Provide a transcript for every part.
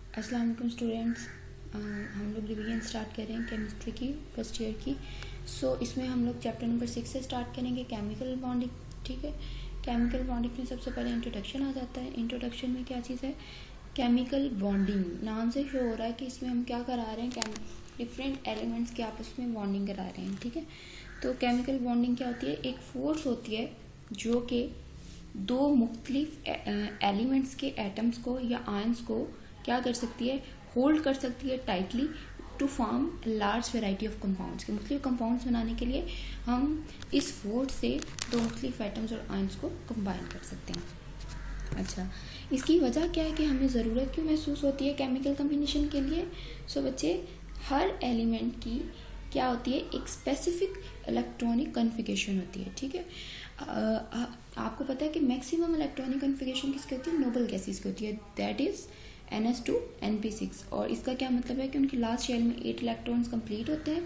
अस्सलाम वालेकुम स्टूडेंट्स। हम लोग रिवीजन स्टार्ट कर रहे हैं केमिस्ट्री की फर्स्ट ईयर की। इसमें हम लोग चैप्टर नंबर 6 से स्टार्ट करेंगे, केमिकल बॉन्डिंग। ठीक है, केमिकल बॉन्डिंग में सबसे पहले इंट्रोडक्शन आ जाता है। इंट्रोडक्शन में क्या चीज़ है? Chemical bonding. नाम से शो हो रहा है कि इसमें हम क्या करा रहे हैं, डिफरेंट एलिमेंट्स के आपस में बॉन्डिंग करा रहे हैं। ठीक है, तो केमिकल बॉन्डिंग क्या होती है? एक फोर्स होती है जो कि दो मुख्तलिफ एलिमेंट्स के एटम्स को या आयंस को क्या कर सकती है, होल्ड कर सकती है tightly to form large variety of compounds. के मुख्तलिफ कंपाउंड्स बनाने के लिए हम इस फोर्स से दो मुख्तलिफ एटम्स और आयंस को कंबाइन कर सकते हैं। अच्छा, इसकी वजह क्या है कि हमें ज़रूरत क्यों महसूस होती है केमिकल कम्बिनेशन के लिए? बच्चे, हर एलिमेंट की क्या होती है, एक स्पेसिफिक इलेक्ट्रॉनिक कन्फिगरेशन होती है। ठीक है, आपको पता है कि मैक्सिमम इलेक्ट्रॉनिक कन्फिगरेशन किसकी होती है? नोबल गैसेस की होती है, दैट इज NH2 NP6। और इसका क्या मतलब है कि उनकी लास्ट शेल में 8 इलेक्ट्रॉन्स कंप्लीट होते हैं।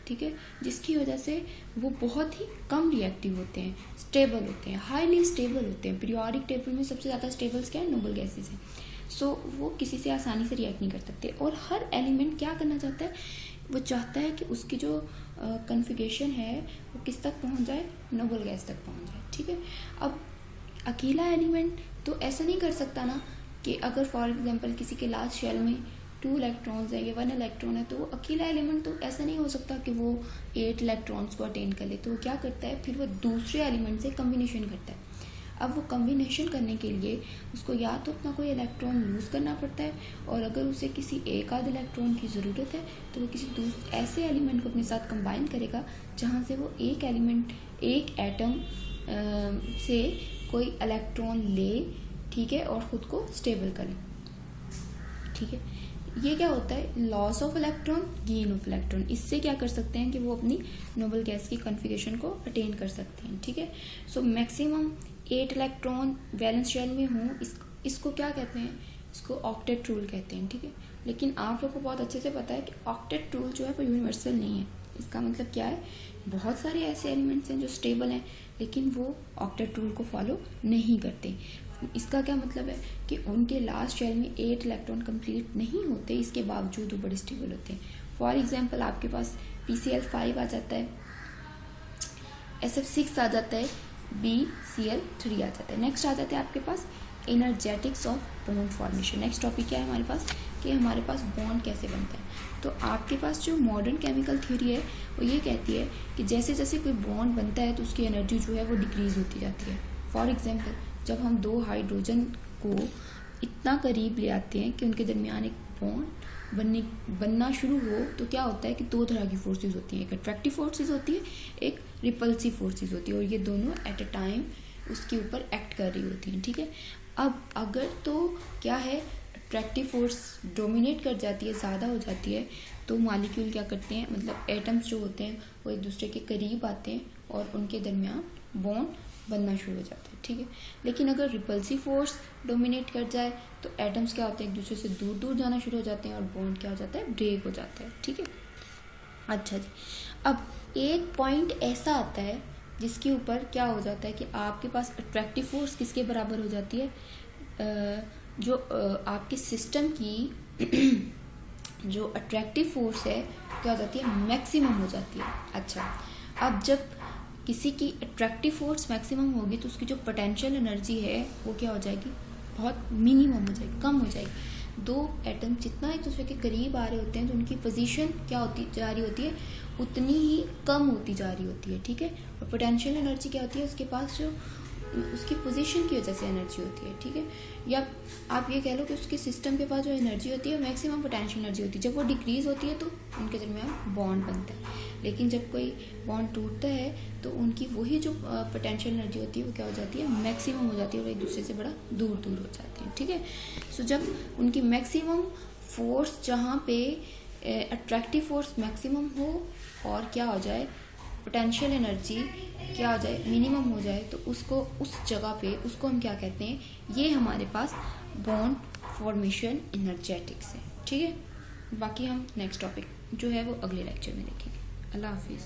ठीक है, जिसकी वजह से वो बहुत ही कम रिएक्टिव होते हैं, स्टेबल होते हैं, हाईली स्टेबल होते हैं। पीरियोडिक टेबल में सबसे ज़्यादा स्टेबल्स क्या है? नोबल गैसेस हैं। वो किसी से आसानी से रिएक्ट नहीं कर सकते। और हर एलिमेंट क्या करना चाहता है? वो चाहता है कि उसकी जो कन्फिगरेशन है वो किस तक पहुंच जाए? नोबल गैस तक पहुंच जाए। ठीक है, अब अकेला एलिमेंट तो ऐसा नहीं कर सकता ना कि अगर फॉर एग्जांपल किसी के लास्ट शेल में 2 इलेक्ट्रॉन्स है या 1 इलेक्ट्रॉन है, तो वो अकेला एलिमेंट तो ऐसा नहीं हो सकता कि वो 8 इलेक्ट्रॉन्स को अटेन कर ले। तो वो क्या करता है, फिर वो दूसरे एलिमेंट से कम्बिनेशन करता है। अब वो कम्बिनेशन करने के लिए उसको या तो अपना कोई इलेक्ट्रॉन लूज करना पड़ता है, और अगर उसे किसी एक आध इलेक्ट्रॉन की ज़रूरत है तो वो किसी ऐसे एलिमेंट को अपने साथ कंबाइन करेगा जहाँ से वो एक एटम से कोई इलेक्ट्रॉन ले, ठीक है, और ख़ुद को स्टेबल करें। ठीक है, ये क्या होता है? Loss of electron, gain of electron. इससे क्या कर सकते हैं कि वो अपनी नोबल गैस की कॉन्फ़िगरेशन को अटेन कर सकते हैं। ठीक है, मैक्सिमम 8 इलेक्ट्रॉन वैलेंस शेल में हों, इसको क्या कहते हैं? इसको ऑक्टेट रूल कहते हैं। ठीक है, लेकिन आप लोग को बहुत अच्छे से पता है कि ऑक्टेट रूल जो है वो यूनिवर्सल नहीं है। इसका मतलब क्या है? बहुत सारे ऐसे एलिमेंट्स हैं जो स्टेबल हैं लेकिन वो ऑक्टेट रूल को फॉलो नहीं करते। इसका क्या मतलब है कि उनके लास्ट शेल में 8 इलेक्ट्रॉन कंप्लीट नहीं होते, इसके बावजूद वो बड़े स्टेबल होते हैं। फॉर एग्जांपल आपके पास PCl5 आ जाता है, SF6 आ जाता है, BCl3 आ जाता है। नेक्स्ट आ जाते हैं आपके पास energetics of bond formation. Next topic क्या है हमारे पास कि हमारे पास बॉन्ड कैसे बनता है। तो आपके पास जो मॉडर्न केमिकल थ्योरी है वो ये कहती है कि जैसे जैसे कोई बॉन्ड बनता है तो उसकी एनर्जी जो है वो डिक्रीज होती जाती है। फॉर एग्जांपल, जब हम 2 हाइड्रोजन को इतना करीब ले आते हैं कि उनके दरमियान एक बॉन्ड बनना शुरू हो, तो क्या होता है कि 2 तरह की फोर्सेस होती हैं। एक अट्रैक्टिव फोर्सेस होती है, एक रिपल्सिव फोर्सेस होती है, और ये दोनों एट अ टाइम उसके ऊपर एक्ट कर रही होती हैं। ठीक है, अब अगर तो क्या है, अट्रैक्टिव फोर्स डोमिनेट कर जाती है, ज़्यादा हो जाती है, तो मॉलिक्यूल क्या करते हैं, मतलब एटम्स जो होते हैं वो एक दूसरे के करीब आते हैं और उनके दरमियान बॉन्ड बनना शुरू हो जाता है। ठीक है, लेकिन अगर रिपल्सिव फोर्स डोमिनेट कर जाए तो एटम्स क्या होते हैं, एक दूसरे से दूर दूर जाना शुरू हो जाते हैं और बॉन्ड क्या हो जाता है, ब्रेक हो जाता है। ठीक है, अच्छा जी, अब एक पॉइंट ऐसा आता है जिसके ऊपर क्या हो जाता है कि आपके पास अट्रैक्टिव फोर्स किसके बराबर हो जाती है, जो आपके सिस्टम की जो अट्रैक्टिव फोर्स है क्या हो जाती है, मैक्सिमम हो जाती है। अच्छा, अब जब किसी की अट्रैक्टिव फोर्स मैक्सिमम होगी तो उसकी जो पोटेंशियल एनर्जी है वो क्या हो जाएगी, बहुत मिनिमम हो जाएगी, कम हो जाएगी। 2 एटम जितना एक दूसरे के करीब आ रहे होते हैं तो उनकी पोजीशन क्या होती जा रही होती है, उतनी ही कम होती जा रही होती है। ठीक है, और पोटेंशियल एनर्जी क्या होती है, उसके पास जो उसकी पोजीशन की वजह से एनर्जी होती है। ठीक है, या आप ये कह लो कि उसके सिस्टम के पास जो एनर्जी होती है मैक्सिमम पोटेंशियल एनर्जी होती है। जब वो डिक्रीज होती है तो उनके दरमियान बॉन्ड बनता है, लेकिन जब कोई बॉन्ड टूटता है तो उनकी वही जो पोटेंशियल एनर्जी होती है वो क्या हो जाती है, मैक्सिमम हो जाती है, और एक दूसरे से बड़ा दूर दूर हो जाते हैं। ठीक है, जब उनकी मैक्सिमम फोर्स जहाँ पे अट्रैक्टिव फोर्स मैक्सिमम हो और क्या हो जाए, पोटेंशियल एनर्जी क्या हो जाए, मिनिमम हो जाए, तो उसको उस जगह पे उसको हम क्या कहते हैं, ये हमारे पास बॉन्ड फॉर्मेशन एनर्जेटिक्स है। ठीक है, बाकी हम नेक्स्ट टॉपिक जो है वो अगले लेक्चर में देखेंगे। अल्लाह हाफिज़।